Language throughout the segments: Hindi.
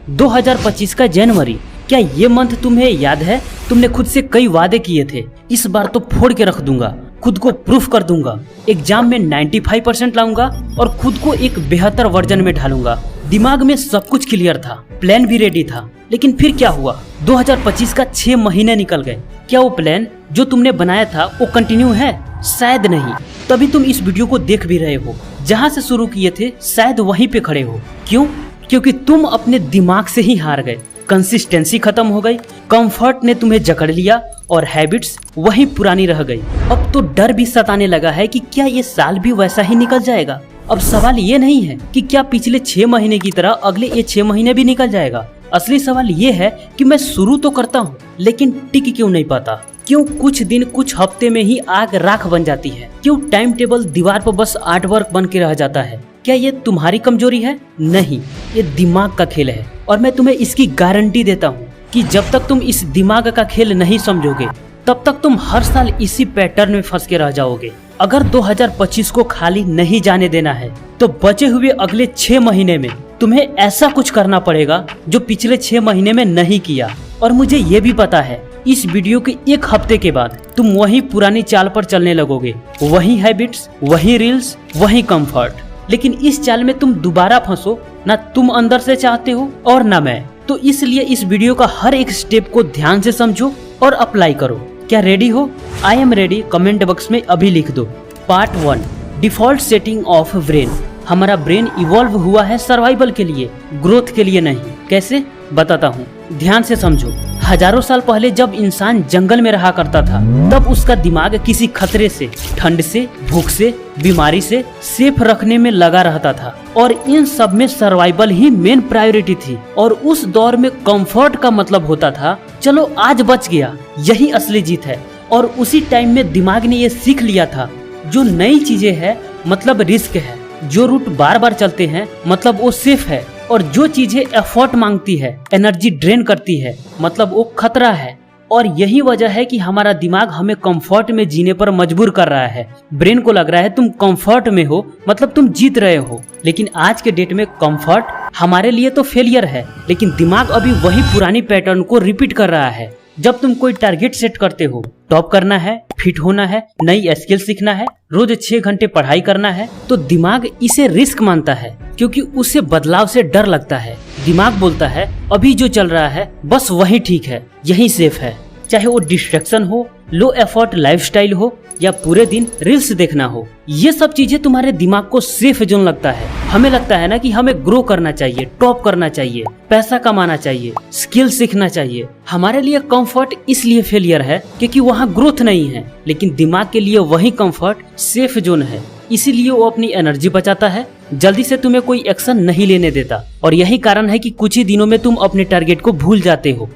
2025 का जनवरी, क्या ये मंथ तुम्हें याद है? तुमने खुद से कई वादे किए थे, इस बार तो फोड़ के रख दूंगा, खुद को प्रूफ कर दूंगा, एग्जाम में 95% लाऊंगा और खुद को एक बेहतर वर्जन में ढालूंगा। दिमाग में सब कुछ क्लियर था, प्लान भी रेडी था, लेकिन फिर क्या हुआ? 2025 का 6 महीने निकल गए। क्या वो प्लान जो तुमने बनाया था वो कंटिन्यू है? शायद नहीं, तभी तुम इस वीडियो को देख भी रहे हो। जहाँ से शुरू किए थे शायद वहीं पे खड़े हो। क्यों? क्योंकि तुम अपने दिमाग से ही हार गए, कंसिस्टेंसी खत्म हो गई, कंफर्ट ने तुम्हें जकड़ लिया और हैबिट्स वही पुरानी रह गई। अब तो डर भी सताने लगा है कि क्या ये साल भी वैसा ही निकल जाएगा। अब सवाल ये नहीं है कि क्या पिछले 6 महीने की तरह अगले ये 6 महीने भी निकल जाएगा। असली सवाल ये है कि मैं शुरू तो करता हूँ लेकिन टिक क्यों नहीं पाता। क्यों कुछ दिन कुछ हफ्ते में ही आग राख बन जाती है? क्यों टाइम टेबल दीवार पर बस आर्ट वर्क बन के रह जाता है? क्या ये तुम्हारी कमजोरी है? नहीं, ये दिमाग का खेल है और मैं तुम्हें इसकी गारंटी देता हूँ कि जब तक तुम इस दिमाग का खेल नहीं समझोगे तब तक तुम हर साल इसी पैटर्न में फंस के रह जाओगे। अगर 2025 को खाली नहीं जाने देना है तो बचे हुए अगले 6 महीने में तुम्हें ऐसा कुछ करना पड़ेगा जो पिछले 6 महीने में नहीं किया। और मुझे ये भी पता है इस वीडियो के 1 हफ्ते के बाद तुम वही पुरानी चाल पर चलने लगोगे, वही हैबिट्स, वही रील्स, वही कंफर्ट। लेकिन इस चाल में तुम दोबारा फंसो ना तुम अंदर से चाहते हो और ना मैं। तो इसलिए इस वीडियो का हर एक स्टेप को ध्यान से समझो और अप्लाई करो। क्या रेडी हो? I am ready comment box में अभी लिख दो। Part 1, default setting of brain. हमारा ब्रेन इवॉल्व हुआ है सर्वाइवल के लिए, ग्रोथ के लिए नहीं। कैसे? बताता हूँ, ध्यान से समझो। हजारों साल पहले जब इंसान जंगल में रहा करता था तब उसका दिमाग किसी खतरे से, ठंड से, भूख से, बीमारी से सेफ रखने में लगा रहता था और इन सब में सर्वाइवल ही मेन प्रायोरिटी थी। और उस दौर में कंफर्ट का मतलब होता था चलो आज बच गया, यही असली जीत है। और उसी टाइम में दिमाग ने ये सीख लिया था जो नई चीजें है मतलब रिस्क है, जो रूट बार बार चलते हैं मतलब वो सेफ है, और जो चीजें एफर्ट मांगती है, एनर्जी ड्रेन करती है मतलब वो खतरा है। और यही वजह है कि हमारा दिमाग हमें कंफर्ट में जीने पर मजबूर कर रहा है। ब्रेन को लग रहा है तुम कंफर्ट में हो मतलब तुम जीत रहे हो, लेकिन आज के डेट में कंफर्ट हमारे लिए तो फेलियर है, लेकिन दिमाग अभी वही पुरानी पैटर्न को रिपीट कर रहा है। जब तुम कोई टारगेट सेट करते हो, टॉप करना है, फिट होना है, नई स्किल सीखना है, रोज 6 घंटे पढ़ाई करना है, तो दिमाग इसे रिस्क मानता है क्योंकि उसे बदलाव से डर लगता है। दिमाग बोलता है अभी जो चल रहा है बस वही ठीक है, यही सेफ है। चाहे वो डिस्ट्रैक्शन हो, लो एफर्ट लाइफस्टाइल हो या पूरे दिन रील्स देखना हो, ये सब चीजें तुम्हारे दिमाग को सेफ जोन लगता है। हमें लगता है ना कि हमें ग्रो करना चाहिए, टॉप करना चाहिए, पैसा कमाना चाहिए, स्किल सीखना चाहिए। हमारे लिए कंफर्ट इसलिए फेलियर है क्योंकि वहाँ ग्रोथ नहीं है, लेकिन दिमाग के लिए वही कंफर्ट सेफ जोन है। इसीलिए वो अपनी एनर्जी बचाता है, जल्दी से तुम्हें कोई एक्शन नहीं लेने देता। और यही कारण है कि कुछ ही दिनों में तुम अपने टारगेट को भूल जाते हो।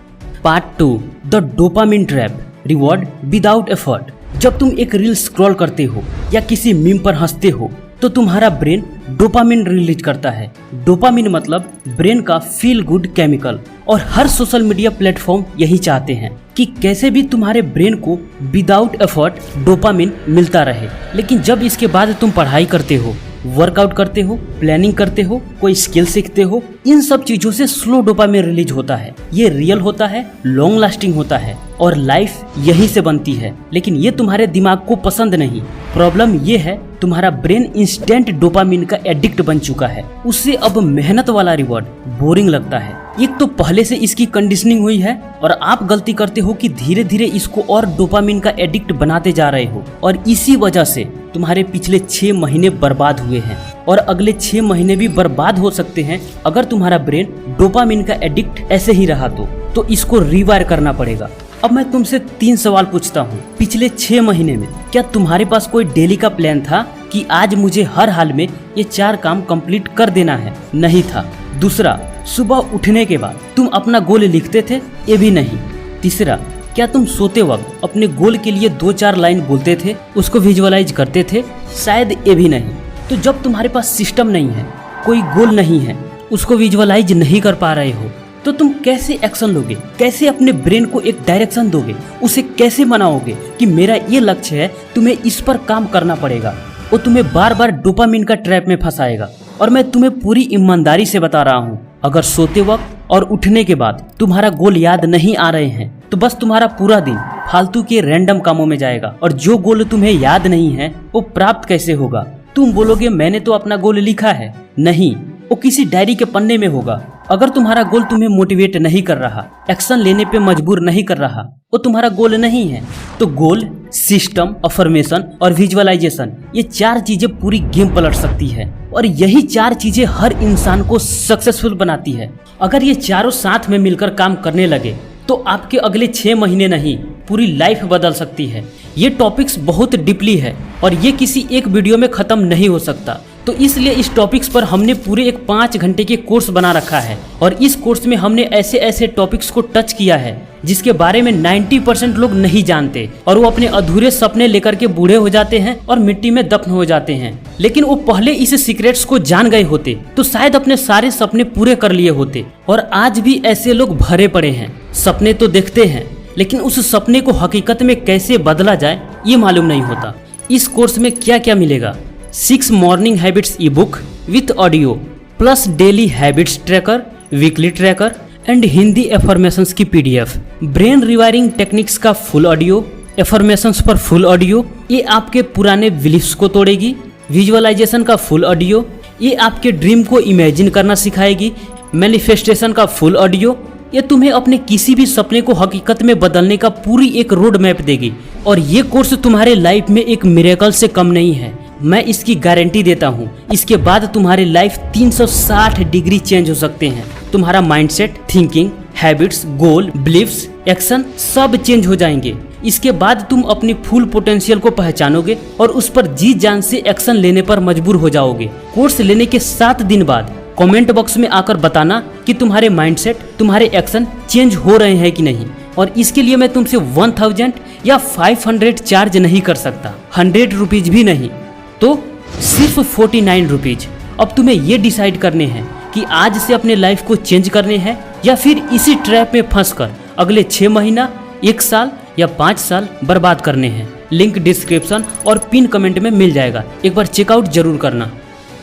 Part 2, the dopamine trap, reward without effort. जब तुम एक रील स्क्रॉल करते हो या किसी मीम पर हंसते हो तो तुम्हारा ब्रेन डोपामिन रिलीज करता है। डोपामिन मतलब ब्रेन का फील गुड केमिकल, और हर सोशल मीडिया प्लेटफॉर्म यही चाहते हैं कि कैसे भी तुम्हारे ब्रेन को विदाउट एफर्ट डोपामिन मिलता रहे। लेकिन जब इसके बाद तुम पढ़ाई करते हो, वर्कआउट करते हो, प्लानिंग करते हो, कोई स्किल सीखते हो, इन सब चीजों से स्लो डोपामिन रिलीज होता है। ये रियल होता है, लॉन्ग लास्टिंग होता है और लाइफ यहीं से बनती है। लेकिन ये तुम्हारे दिमाग को पसंद नहीं। प्रॉब्लम ये है तुम्हारा ब्रेन इंस्टेंट डोपामिन का एडिक्ट बन चुका है। उससे अब मेहनत वाला रिवॉर्ड बोरिंग लगता है। एक तो पहले से इसकी कंडीशनिंग हुई है और आप गलती करते हो कि धीरे धीरे इसको और डोपामिन का एडिक्ट बनाते जा रहे हो, और इसी वजह से तुम्हारे पिछले 6 महीने बर्बाद हुए हैं और अगले 6 महीने भी बर्बाद हो सकते हैं अगर तुम्हारा ब्रेन डोपामिन का एडिक्ट ऐसे ही रहा तो इसको रिवायर करना पड़ेगा। अब मैं तुमसे 3 सवाल पूछता हूँ। पिछले 6 महीने में क्या तुम्हारे पास कोई डेली का प्लान था कि आज मुझे हर हाल में ये 4 काम कंप्लीट कर देना है? नहीं था। दूसरा, सुबह उठने के बाद तुम अपना गोल लिखते थे? ये भी नहीं। तीसरा, क्या तुम सोते वक्त अपने गोल के लिए 2-4 लाइन बोलते थे, उसको विजुअलाइज करते थे? शायद ये भी नहीं। तो जब तुम्हारे पास सिस्टम नहीं है, कोई गोल नहीं है, उसको विजुअलाइज नहीं कर पा रहे हो, तो तुम कैसे एक्शन लोगे? कैसे अपने ब्रेन को एक डायरेक्शन दोगे? उसे कैसे मनाओगे कि मेरा ये लक्ष्य है, तुम्हें इस पर काम करना पड़ेगा? वो तुम्हें बार बार डोपामिन का ट्रैप में फंसाएगा। और मैं तुम्हें पूरी ईमानदारी से बता रहा हूँ, अगर सोते वक्त और उठने के बाद तुम्हारा गोल याद नहीं आ रहे हैं तो बस तुम्हारा पूरा दिन फालतू के रैंडम कामों में जाएगा। और जो गोल तुम्हें याद नहीं है वो प्राप्त कैसे होगा? तुम बोलोगे मैंने तो अपना गोल लिखा है। नहीं, वो किसी डायरी के पन्ने में होगा। अगर तुम्हारा गोल तुम्हें मोटिवेट नहीं कर रहा, एक्शन लेने पे मजबूर नहीं कर रहा, वो तुम्हारा गोल नहीं है। तो गोल, सिस्टम, अफर्मेशन और विजुअलाइजेशन, ये 4 चीजें पूरी गेम पलट सकती है। और यही 4 चीजें हर इंसान को सक्सेसफुल बनाती है। अगर ये चारों साथ में मिलकर काम करने लगे तो आपके अगले 6 महीने नहीं, पूरी लाइफ बदल सकती है। ये टॉपिक्स बहुत डीपली है और ये किसी एक वीडियो में खत्म नहीं हो सकता। तो इसलिए इस टॉपिक्स पर हमने पूरे एक 5 घंटे के कोर्स बना रखा है। और इस कोर्स में हमने ऐसे ऐसे टॉपिक्स को टच किया है जिसके बारे में 90% लोग नहीं जानते और वो अपने अधूरे सपने लेकर के बूढ़े हो जाते हैं और मिट्टी में दफन हो जाते हैं। लेकिन वो पहले इस सीक्रेट्स को जान गए होते तो शायद अपने सारे सपने पूरे कर लिए होते। और आज भी ऐसे लोग भरे पड़े हैं। सपने तो देखते हैं लेकिन उस सपने को हकीकत में कैसे बदला जाए ये मालूम नहीं होता। इस कोर्स में क्या क्या मिलेगा? 6 morning habits E book with audio plus daily habits tracker, weekly tracker and Hindi affirmations की PDF, ब्रेन रिवायरिंग टेक्निक्स का फुल ऑडियो, एफर्मेशंस पर फुल ऑडियो, ये आपके पुराने बिलीफ्स को तोड़ेगी, विजुअलाइजेशन का फुल ऑडियो, ये आपके ड्रीम को इमेजिन करना सिखाएगी, मैनिफेस्टेशन का फुल ऑडियो, ये तुम्हें अपने किसी भी सपने को हकीकत में बदलने का पूरी एक रोड मैप देगी। और ये कोर्स तुम्हारे लाइफ में एक मिरेकल से कम नहीं है, मैं इसकी गारंटी देता हूँ। इसके बाद तुम्हारी लाइफ 360 डिग्री चेंज हो सकते हैं। तुम्हारा माइंडसेट, थिंकिंग, हैबिट्स, गोल, बिलीफ्स, एक्शन सब चेंज हो जाएंगे। इसके बाद तुम अपनी फुल पोटेंशियल को पहचानोगे और उस पर जी जान से एक्शन लेने पर मजबूर हो जाओगे। कोर्स लेने के 7 दिन बाद कमेंट बॉक्स में आकर बताना कि तुम्हारे माइंडसेट, तुम्हारे एक्शन चेंज हो रहे हैं कि नहीं। और इसके लिए मैं तुमसे 1000 या 500 चार्ज नहीं कर सकता, 100 रुपीज भी नहीं, तो सिर्फ 49 रुपीज। अब तुम्हें ये डिसाइड करने हैं कि आज से अपने लाइफ को चेंज करने हैं या फिर इसी ट्रैप में फंसकर अगले 6 महीना, 1 साल या 5 साल बर्बाद करने हैं। लिंक डिस्क्रिप्शन और पिन कमेंट में मिल जाएगा, एक बार चेकआउट जरूर करना।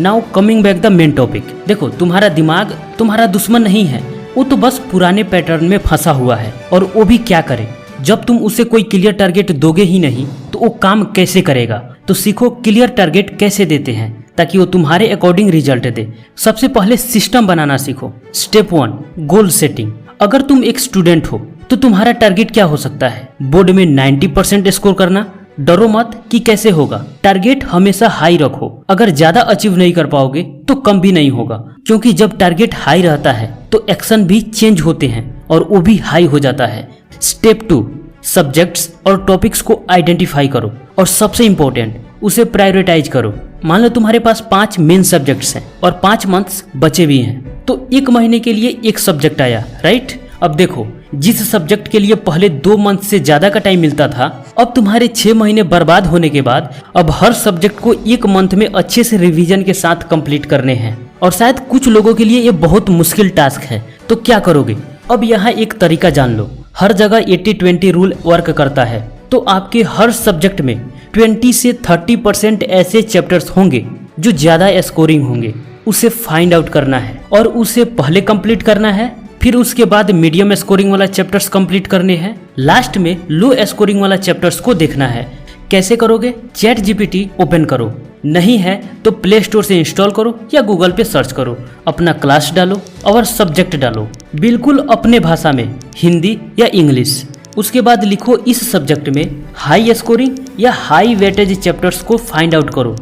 Now coming back the main topic. देखो, तुम्हारा दिमाग तुम्हारा दुश्मन नहीं है, वो तो बस पुराने पैटर्न में फंसा हुआ है। और वो भी क्या करे? जब तुम उसे कोई क्लियर टारगेट दोगे ही नहीं तो वो काम कैसे करेगा? तो सीखो क्लियर टारगेट कैसे देते हैं ताकि वो तुम्हारे अकॉर्डिंग रिजल्ट दे। सबसे पहले सिस्टम बनाना सीखो। Step 1, goal setting. अगर तुम एक स्टूडेंट हो तो तुम्हारा टारगेट क्या हो सकता है? बोर्ड में 90% स्कोर करना। डरो मत कि कैसे होगा, टारगेट हमेशा हाई रखो। अगर ज्यादा अचीव नहीं कर पाओगे तो कम भी नहीं होगा, क्योंकि जब टारगेट हाई रहता है तो एक्शन भी चेंज होते हैं और वो भी हाई हो जाता है। स्टेप 2, सब्जेक्ट्स और टॉपिक्स को आइडेंटिफाई करो और सबसे इंपॉर्टेंट उसे प्रायोरिटाइज करो। मान लो तुम्हारे पास 5 मेन सब्जेक्ट्स हैं और 5 मंथ्स बचे भी हैं, तो 1 महीने के लिए एक सब्जेक्ट आया, राइट? अब देखो, जिस सब्जेक्ट के लिए पहले 2 मंथ से ज्यादा का टाइम मिलता था, अब तुम्हारे 6 महीने बर्बाद होने के बाद अब हर सब्जेक्ट को 1 मंथ में अच्छे से रिवीजन के साथ कंप्लीट करने हैं। और शायद कुछ लोगों के लिए ये बहुत मुश्किल टास्क है, तो क्या करोगे? अब यहाँ एक तरीका जान लो। हर जगह 80-20 रूल वर्क करता है, तो आपके हर सब्जेक्ट में 20 से 30% ऐसे चैप्टर्स होंगे जो ज्यादा स्कोरिंग होंगे। उसे फाइंड आउट करना है और उसे पहले कंप्लीट करना है, फिर उसके बाद मीडियम स्कोरिंग वाला चैप्टर्स कंप्लीट करने हैं, लास्ट में लो स्कोरिंग वाला चैप्टर्स को देखना है। कैसे करोगे? ChatGPT ओपन करो, नहीं है तो प्ले स्टोर से इंस्टॉल करो या गूगल पे सर्च करो, अपना क्लास डालो और सब्जेक्ट डालो, बिल्कुल अपने भाषा में, हिंदी या इंग्लिश। उसके बाद लिखो इस सब्जेक्ट में हाई स्कोरिंग या हाई वेटेज चैप्टर्स को फाइंड आउट करो।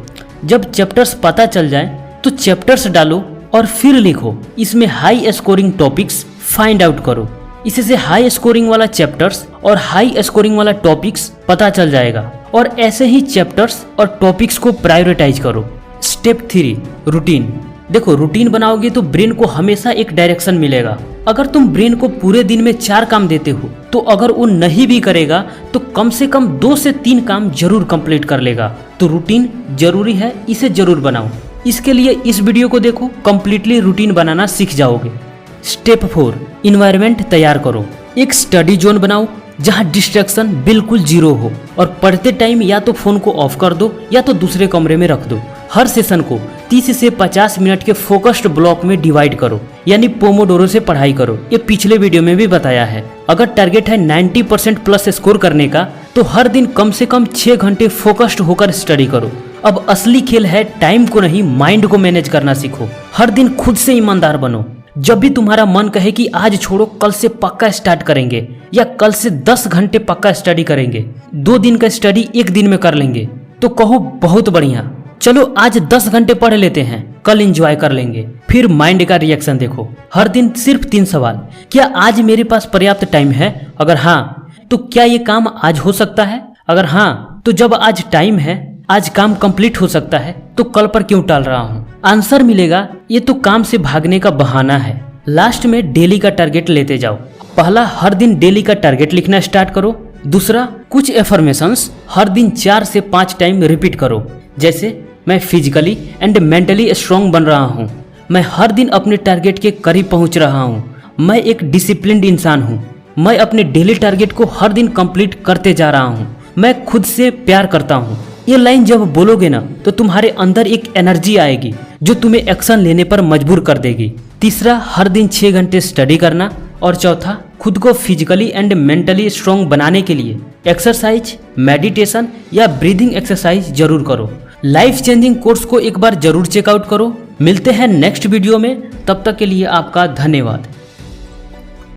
जब चैप्टर्स पता चल जाए तो चैप्टर्स डालो और फिर लिखो इसमें high scoring topics find out करो। इससे हाई स्कोरिंग वाला चैप्टर्स और हाई स्कोरिंग वाला टॉपिक्स पता चल जाएगा और ऐसे ही चैप्टर्स और टॉपिक्स को प्रायोरिटाइज करो। Step 3, routine. देखो, रूटीन बनाओगे तो ब्रेन को हमेशा एक डायरेक्शन मिलेगा। अगर तुम ब्रेन को पूरे दिन में 4 काम देते हो तो अगर वो नहीं भी करेगा तो कम से कम 2 से 3 काम जरूर कंप्लीट कर लेगा। तो रूटीन जरूरी है, इसे जरूर बनाओ। इसके लिए इस वीडियो को देखो, कंप्लीटली रूटीन बनाना सीख जाओगे। स्टेप 4, इन्वायरमेंट तैयार करो। एक स्टडी जोन बनाओ जहां डिस्ट्रैक्शन बिल्कुल 0 हो और पढ़ते टाइम या तो फोन को ऑफ कर दो या तो दूसरे कमरे में रख दो। हर सेशन को 30 से 50 मिनट के फोकस्ड ब्लॉक में डिवाइड करो। यानी पोमोडोरो से पढ़ाई करो। ये पिछले वीडियो में भी बताया है। अगर टारगेट है 90% प्लस स्कोर करने का तो हर दिन कम से कम 6 घंटे फोकस्ड होकर स्टडी करो। अब असली खेल है टाइम को नहीं, माइंड को मैनेज करना सीखो। हर दिन खुद से ईमानदार बनो। जब भी तुम्हारा मन कहे कि आज छोड़ो, कल से पक्का स्टार्ट करेंगे या कल से 10 घंटे पक्का स्टडी करेंगे, 2 दिन का स्टडी 1 दिन में कर लेंगे, तो कहो बहुत बढ़िया, चलो आज 10 घंटे पढ़ लेते हैं, कल एंजॉय कर लेंगे। फिर माइंड का रिएक्शन देखो। हर दिन सिर्फ 3 सवाल। क्या आज मेरे पास पर्याप्त टाइम है? अगर हाँ तो क्या ये काम आज हो सकता है? अगर हाँ तो जब आज टाइम है, आज काम कंप्लीट हो सकता है, तो कल पर क्यों टाल रहा हूँ? आंसर मिलेगा, ये तो काम से भागने का बहाना है। लास्ट में डेली का टारगेट लेते जाओ। पहला, हर दिन डेली का टारगेट लिखना स्टार्ट करो। दूसरा, कुछ एफर्मेशंस हर दिन 4 से 5 टाइम रिपीट करो, जैसे मैं फिजिकली एंड मेंटली स्ट्रांग बन रहा हूँ, मैं हर दिन अपने टारगेट के करीब पहुँच रहा हूँ, मैं एक डिसिप्लिन्ड इंसान हूँ, मैं अपने डेली टारगेट को हर दिन कंप्लीट करते जा रहा हूँ, मैं खुद से प्यार करता हूँ। ये लाइन जब बोलोगे ना तो तुम्हारे अंदर एक एनर्जी आएगी जो तुम्हें एक्शन लेने पर मजबूर कर देगी। तीसरा, हर दिन 6 घंटे स्टडी करना। और चौथा, खुद को फिजिकली एंड मेंटली स्ट्रांग बनाने के लिए एक्सरसाइज, मेडिटेशन या ब्रीदिंग एक्सरसाइज जरूर करो। लाइफ चेंजिंग कोर्स को एक बार जरूर चेकआउट करो। मिलते हैं नेक्स्ट वीडियो में, तब तक के लिए आपका धन्यवाद।